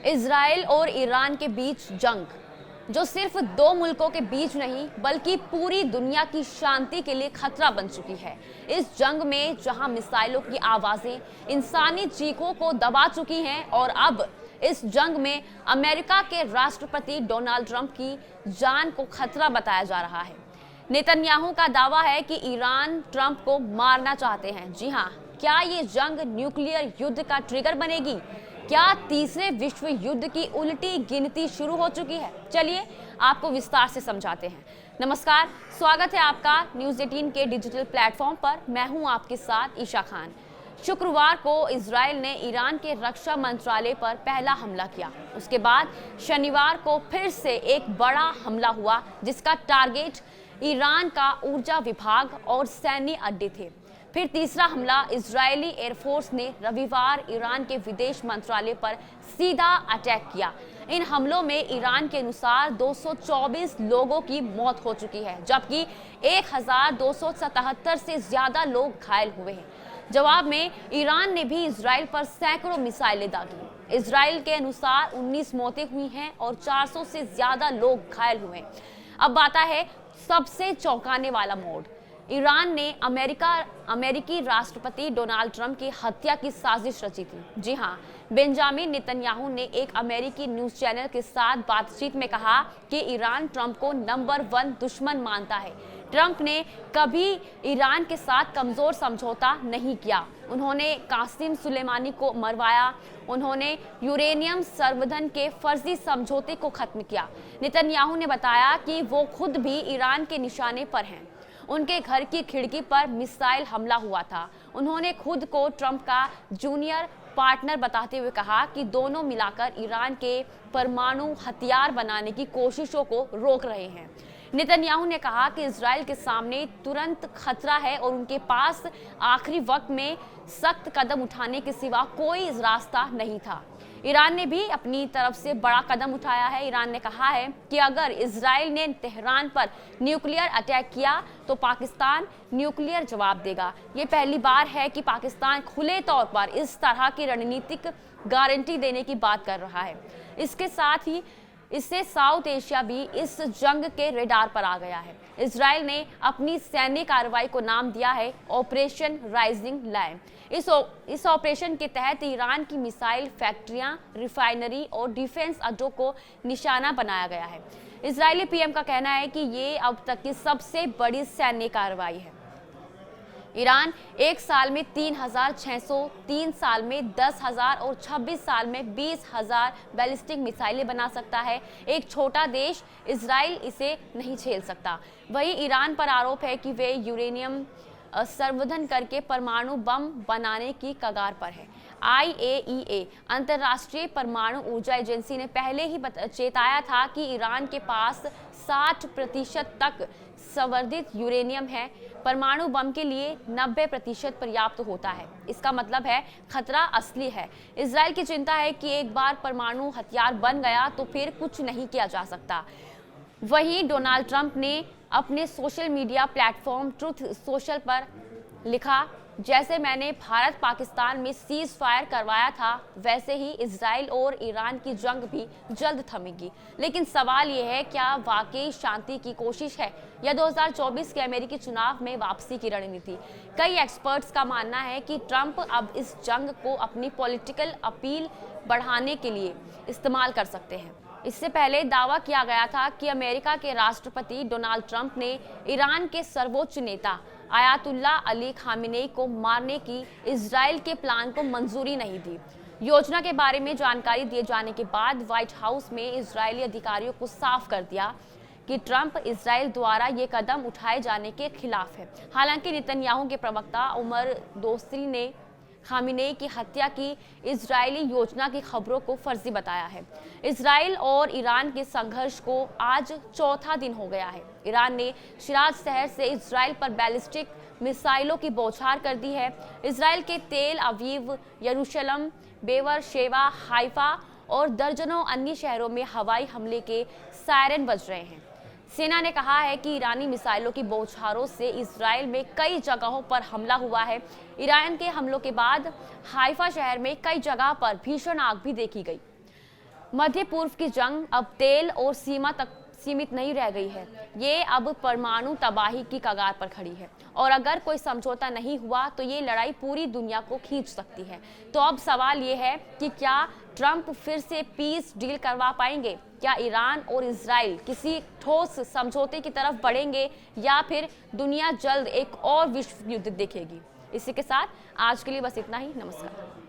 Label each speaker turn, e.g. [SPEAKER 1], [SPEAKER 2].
[SPEAKER 1] Israel और Iran के बीच जंग, जो सिर्फ दो मुल्कों के बीच नहीं बल्कि पूरी दुनिया की शांति के लिए खतरा बन चुकी है। इस जंग में जहां मिसाइलों की आवाजें इंसानी चीखों को दबा चुकी हैं और अब इस जंग में अमेरिका के राष्ट्रपति डोनाल्ड ट्रंप की जान को खतरा बताया जा रहा है। नेतन्याहू का दावा है कि ईरान ट्रंप को मारना चाहते हैं। जी हां, क्या ये जंग न्यूक्लियर युद्ध का ट्रिगर बनेगी? क्या तीसरे विश्व युद्ध की उल्टी गिनती शुरू हो चुकी है? चलिए आपको विस्तार से समझाते हैं। नमस्कार, स्वागत है आपका न्यूज़ 18 के डिजिटल प्लेटफॉर्म पर। मैं हूं आपके साथ ईशा खान। शुक्रवार को इजराइल ने ईरान के रक्षा मंत्रालय पर पहला हमला किया। उसके बाद शनिवार को फिर से एक बड़ा हमला हुआ, जिसका टारगेट ईरान का ऊर्जा विभाग और सैन्य अड्डे थे। फिर तीसरा हमला इजरायली एयरफोर्स ने रविवार ईरान के विदेश मंत्रालय पर सीधा अटैक किया। इन हमलों में ईरान के अनुसार 224 लोगों की मौत हो चुकी है, जबकि 1277 से ज्यादा लोग घायल हुए हैं। जवाब में ईरान ने भी इजराइल पर सैकड़ों मिसाइलें दागी। इजराइल के अनुसार 19 मौतें हुई हैं और 400 से ज्यादा लोग घायल हुए हैं। अब आता है सबसे चौंकाने वाला मोड़। ईरान ने अमेरिकी राष्ट्रपति डोनाल्ड ट्रंप की हत्या की साजिश रची थी। जी हां, बेंजामिन नेतन्याहू ने एक अमेरिकी न्यूज चैनल के साथ बातचीत में कहा कि ईरान ट्रंप को नंबर 1 दुश्मन मानता है। ट्रंप ने कभी ईरान के साथ कमजोर समझौता नहीं किया। उन्होंने कासिम सुलेमानी को मरवाया। उन्होंने यूरेनियम संवर्धन के फर्जी समझौते को खत्म किया। नेतन्याहू ने बताया कि वो खुद भी ईरान के निशाने पर हैं। उनके घर की खिड़की पर मिसाइल हमला हुआ था। उन्होंने खुद को ट्रंप का जूनियर पार्टनर बताते हुए कहा कि दोनों मिलकर ईरान के परमाणु हथियार बनाने की कोशिशों को रोक रहे हैं। नेतन्याहू ने कहा कि इजराइल के सामने तुरंत खतरा है और उनके पास आखिरी वक्त में सख्त कदम उठाने के सिवा कोई रास्ता नहीं था। ईरान ने भी अपनी तरफ से बड़ा कदम उठाया है। ईरान ने कहा है कि अगर इजराइल ने तेहरान पर न्यूक्लियर अटैक किया तो पाकिस्तान न्यूक्लियर जवाब देगा। ये पहली बार है कि पाकिस्तान खुले तौर पर इस तरह की रणनीतिक गारंटी देने की बात कर रहा है। इसके साथ ही इससे साउथ एशिया भी इस जंग के रडार पर आ गया है। इजराइल ने अपनी सैन्य कार्रवाई को नाम दिया है ऑपरेशन राइजिंग लायन। इस ऑपरेशन के तहत ईरान की मिसाइल फैक्ट्रियां, रिफाइनरी और डिफेंस अड्डों को निशाना बनाया गया है। इजरायली पीएम का कहना है कि ये अब तक की सबसे बड़ी सैन्य कार्रवाई है। ईरान एक साल में 3,600, 3 साल में 10,000 और 26 साल में 20,000 बैलिस्टिक मिसाइलें बना सकता है। एक छोटा देश इजराइल इसे नहीं झेल सकता। वहीं ईरान पर आरोप है कि वे यूरेनियम संवर्धन करके परमाणु बम बनाने की कगार पर है। IAEA अंतर्राष्ट्रीय परमाणु ऊर्जा एजेंसी ने पहले ही चेताया था कि ईरान के पास 60% तक संवर्धित यूरेनियम है। परमाणु बम के लिए 90% पर्याप्त होता है। इसका मतलब है खतरा असली है। इजराइल की चिंता है कि एक बार परमाणु हथियार बन गया तो फिर कुछ नहीं किया जा सकता। वहीं डोनाल्ड ट्रंप ने अपने social media platform truth social पर लिखा, जैसे मैंने भारत पाकिस्तान में सीज फायर करवाया था, वैसे ही इजराइल और ईरान की जंग भी जल्द थमेगी। लेकिन सवाल यह है, क्या वाकई शांति की कोशिश है या 2024 के अमेरिकी चुनाव में वापसी की रणनीति? कई एक्सपर्ट्स का मानना है कि ट्रंप अब इस जंग को अपनी पॉलिटिकल अपील बढ़ाने के लिए इस्तेमाल कर सकते हैं। इससे पहले दावा किया गया था कि अमेरिका के राष्ट्रपति डोनाल्ड ट्रंप ने ईरान के सर्वोच्च नेता आयतुल्ला अली खामेनेई को मारने की इजराइल के प्लान को मंजूरी नहीं दी। योजना के बारे में जानकारी दिए जाने के बाद व्हाइट हाउस में इजरायली अधिकारियों को साफ कर दिया कि ट्रंप इजराइल द्वारा ये कदम उठाए जाने के खिलाफ है। हालांकि नेतन्याहू के प्रवक्ता उमर दोस्तरी ने खामेनेई की हत्या की इजरायली योजना की खबरों को फर्जी बताया है। इजराइल और ईरान के संघर्ष को आज चौथा दिन हो गया है। ईरान ने शिराज शहर से इजराइल पर बैलिस्टिक मिसाइलों की बौछार कर दी है। इजराइल के तेल अवीव, यरूशलेम, बेवर शेवा, हाइफा और दर्जनों अन्य शहरों में हवाई हमले के सायरन बज रहे हैं। सेना ने कहा है कि ईरानी मिसाइलों की बौछारों से इजराइल में कई जगहों पर हमला हुआ है। ईरान के हमलों के बाद हाइफा शहर में कई जगह पर भीषण आग भी देखी गई। मध्य पूर्व की जंग अब तेल और सीमा तक सीमित नहीं रह गई है, ये अब परमाणु तबाही की कगार पर खड़ी है। और अगर कोई समझौता नहीं हुआ तो ये लड़ाई पूरी दुनिया को खींच सकती है। तो अब सवाल ये है कि क्या ट्रंप फिर से पीस डील करवा पाएंगे? क्या ईरान और इजराइल किसी ठोस समझौते की तरफ बढ़ेंगे या फिर दुनिया जल्द एक और विश्व युद्ध देखेगी? इसी के साथ आज के लिए बस इतना ही। नमस्कार।